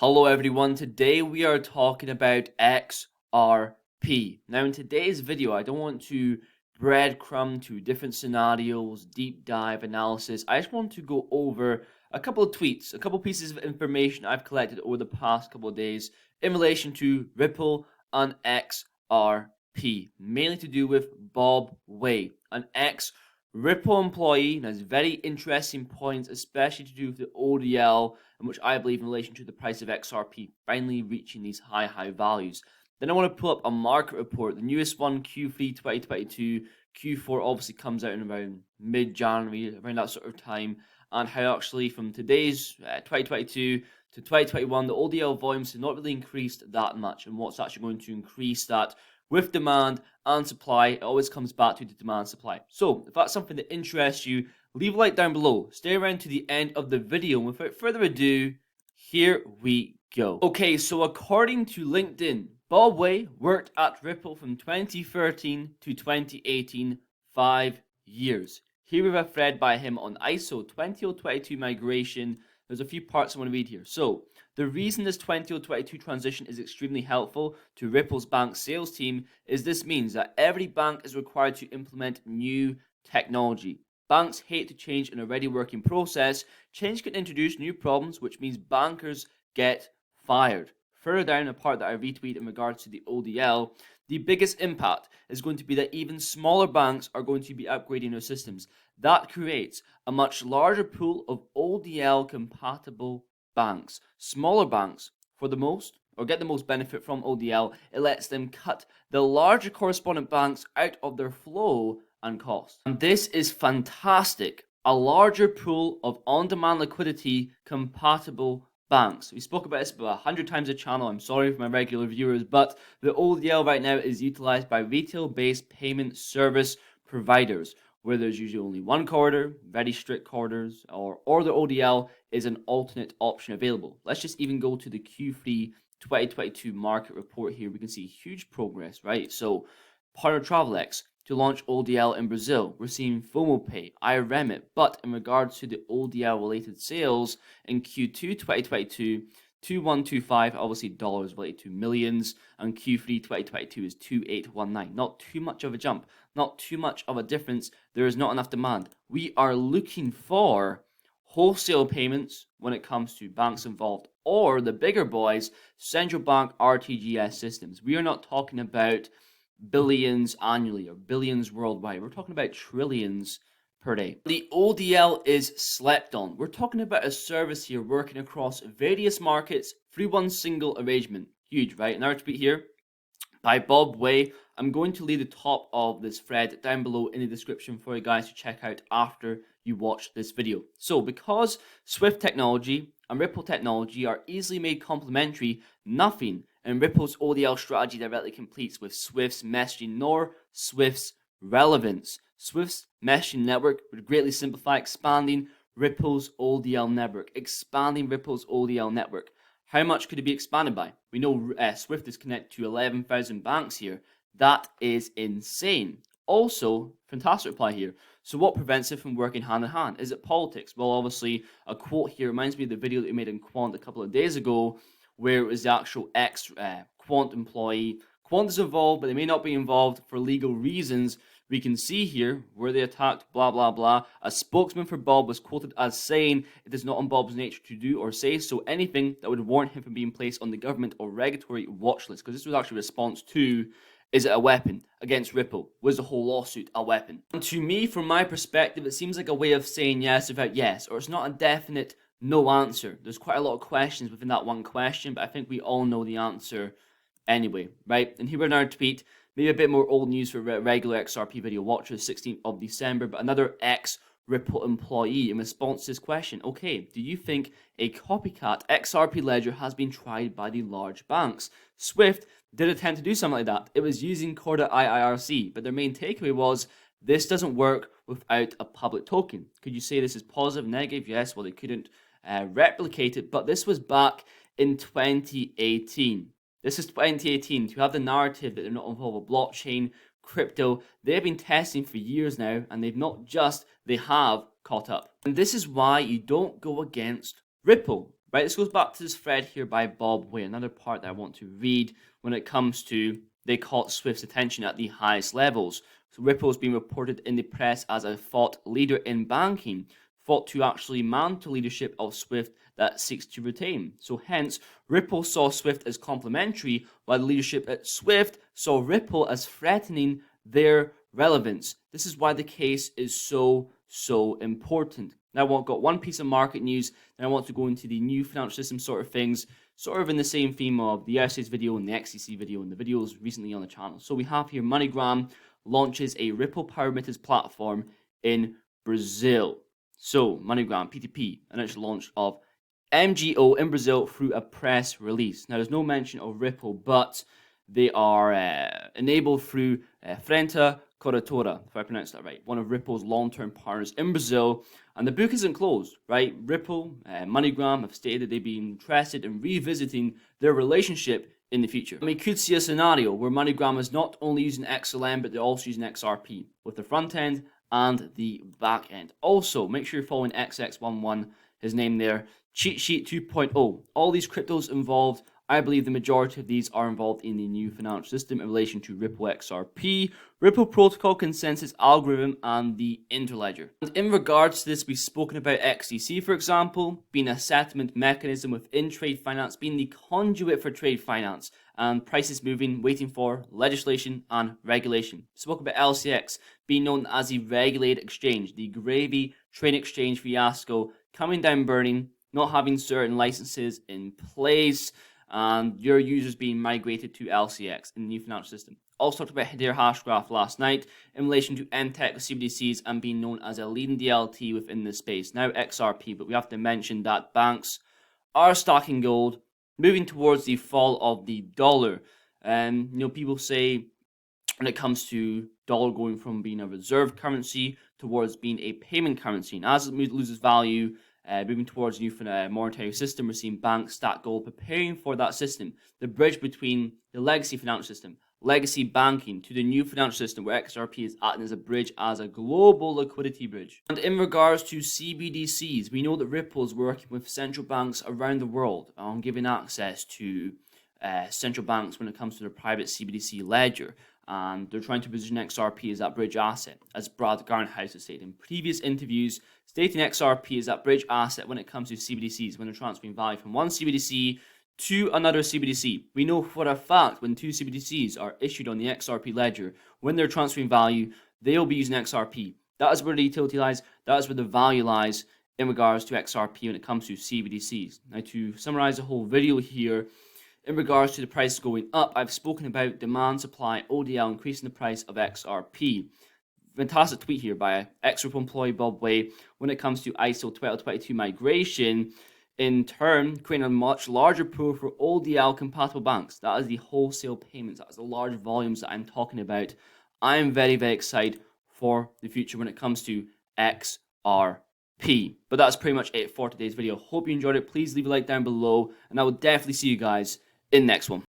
Hello everyone, today we are talking about XRP. Now in today's video, I don't want to breadcrumb to different scenarios, deep dive analysis. I just want to go over a couple of tweets, a couple pieces of information I've collected over the past couple of days in relation to Ripple and XRP, mainly to do with Bob Way, an Ripple employee, and has very interesting points, especially to do with the ODL, and which I believe in relation to the price of XRP finally reaching these high values. Then I want to pull up a market report, the newest one, Q3 2022. Q4 obviously comes out in around mid-January, around that sort of time, and how actually from today's 2022 to 2021, the ODL volumes have not really increased that much, and what's actually going to increase that with demand and supply. It always comes back to the demand supply. So if that's something that interests you, leave a like down below. Stay around to the end of the video. And without further ado, here we go. Okay, so according to LinkedIn, Bob Way worked at Ripple from 2013 to 2018, 5 years. Here we have a thread by him on ISO 20022 migration. There's a few parts I want to read here. So the reason this 2022 transition is extremely helpful to Ripple's bank sales team is this means that every bank is required to implement new technology. Banks hate to change an already working process. Change can introduce new problems, which means bankers get fired. Further down, a part that I retweet in regards to the ODL, the biggest impact is going to be that even smaller banks are going to be upgrading their systems. That creates a much larger pool of ODL compatible banks. Smaller banks, for the most, or get the most benefit from ODL, it lets them cut the larger correspondent banks out of their flow and cost. And this is fantastic. A larger pool of on-demand liquidity compatible banks. We spoke about this about 100 times a channel. I'm sorry for my regular viewers, but the ODL right now is utilized by retail-based payment service providers, where there's usually only one corridor, very strict corridors, or the ODL is an alternate option available. Let's just even go to the Q3 2022 market report here. We can see huge progress, right? So, partner TravelX to launch ODL in Brazil. We're seeing FOMOPay, iRemit, but in regards to the ODL related sales in Q2 2022, 2125, obviously dollars related to millions, and Q3 2022 is 2819. Not too much of a jump, not too much of a difference. There is not enough demand. We are looking for wholesale payments when it comes to banks involved, or the bigger boys, central bank RTGS systems. We are not talking about billions annually or billions worldwide. We're talking about trillions per day. The ODL is slept on. We're talking about a service here working across various markets through one single arrangement. Huge, right? Another tweet here by Bob Way. I'm going to leave the top of this thread down below in the description for you guys to check out after you watch this video. So because Swift technology and Ripple technology are easily made complementary, nothing in Ripple's ODL strategy directly competes with Swift's messaging nor Swift's relevance. Swift's messaging network would greatly simplify expanding Ripple's ODL network. How much could it be expanded by? We know Swift is connected to 11,000 banks here. That is insane. Also, fantastic reply here. So what prevents it from working hand in hand? Is it politics? Well, obviously, a quote here reminds me of the video that we made in Quant a couple of days ago, where it was the actual Quant employee. Quant is involved, but they may not be involved for legal reasons. We can see here where they attacked, blah, blah, blah. A spokesman for Bob was quoted as saying it is not in Bob's nature to do or say so anything that would warrant him from being placed on the government or regulatory watch list. Because this was actually a response to, is it a weapon against Ripple? Was the whole lawsuit a weapon? And to me, from my perspective, it seems like a way of saying yes without yes, or it's not a definite no answer. There's quite a lot of questions within that one question, but I think we all know the answer anyway, right? And here we're another tweet, maybe a bit more old news for regular XRP video watchers, 16th of December, but another Ripple employee in response to this question. Okay, do you think a copycat XRP ledger has been tried by the large banks? Swift did attempt to do something like that. It was using Corda IIRC, but their main takeaway was this doesn't work without a public token. Could you say this is positive, negative? Yes, well, they couldn't replicate it, but this was back in 2018. This is 2018. To have the narrative that they're not involved with blockchain, crypto, they've been testing for years now, and they have caught up. And this is why you don't go against Ripple. Right, this goes back to this thread here by Bob Way, another part that I want to read when it comes to they caught Swift's attention at the highest levels. So Ripple has been reported in the press as a thought leader in banking, fought to actually mount the leadership of Swift that seeks to retain. So hence, Ripple saw Swift as complementary, while the leadership at Swift saw Ripple as threatening their relevance. This is why the case is so important. Now I've got one piece of market news, then I want to go into the new financial system sort of things, sort of in the same theme of the yesterday's video and the XCC video and the videos recently on the channel. So we have here MoneyGram launches a Ripple-powered remittance platform in Brazil. So MoneyGram, PTP, initial launch of MGO in Brazil through a press release. Now there's no mention of Ripple, but they are enabled through Frenta Corretora, if I pronounce that right, one of Ripple's long-term partners in Brazil. And the book isn't closed, right? Ripple, MoneyGram have stated they've been interested in revisiting their relationship in the future. And we could see a scenario where MoneyGram is not only using XLM, but they're also using XRP with the front end and the back end. Also, make sure you're following XX11, his name there, Cheat Sheet 2.0. All these cryptos involved, I believe the majority of these are involved in the new financial system in relation to Ripple XRP, Ripple Protocol Consensus Algorithm, and the Interledger. And in regards to this, we've spoken about XDC, for example, being a settlement mechanism within trade finance, being the conduit for trade finance, and prices moving, waiting for legislation and regulation. We spoke about LCX being known as the regulated exchange, the gravy train exchange fiasco, coming down burning, not having certain licenses in place, and your users being migrated to LCX in the new financial system. Also talked about their hash graph last night in relation to MTech CBDCs and being known as a leading DLT within this space. Now XRP, but we have to mention that banks are stocking gold, moving towards the fall of the dollar. And people say when it comes to dollar going from being a reserve currency towards being a payment currency, and as it loses value, moving towards a new monetary system, we're seeing banks stack gold, preparing for that system, the bridge between the legacy financial system, legacy banking, to the new financial system, where XRP is acting as a bridge, as a global liquidity bridge. And in regards to CBDCs, we know that Ripple is working with central banks around the world on giving access to central banks when it comes to their private CBDC ledger. And they're trying to position XRP as that bridge asset, as Brad Garnhouse has stated in previous interviews, stating XRP is that bridge asset when it comes to CBDCs, when they're transferring value from one CBDC to another CBDC. We know for a fact when two CBDCs are issued on the XRP ledger, when they're transferring value, they'll be using XRP. That is where the utility lies, that is where the value lies in regards to XRP when it comes to CBDCs. Now, to summarize the whole video here, in regards to the price going up, I've spoken about demand, supply, ODL increasing the price of XRP. Fantastic tweet here by ex-Ripple employee Bob Way when it comes to ISO 1222 migration, in turn creating a much larger pool for ODL compatible banks. That is the wholesale payments, that is the large volumes that I'm talking about. I am very excited for the future when it comes to XRP. But that's pretty much it for today's video. Hope you enjoyed it. Please leave a like down below, and I will definitely see you guys in the next one.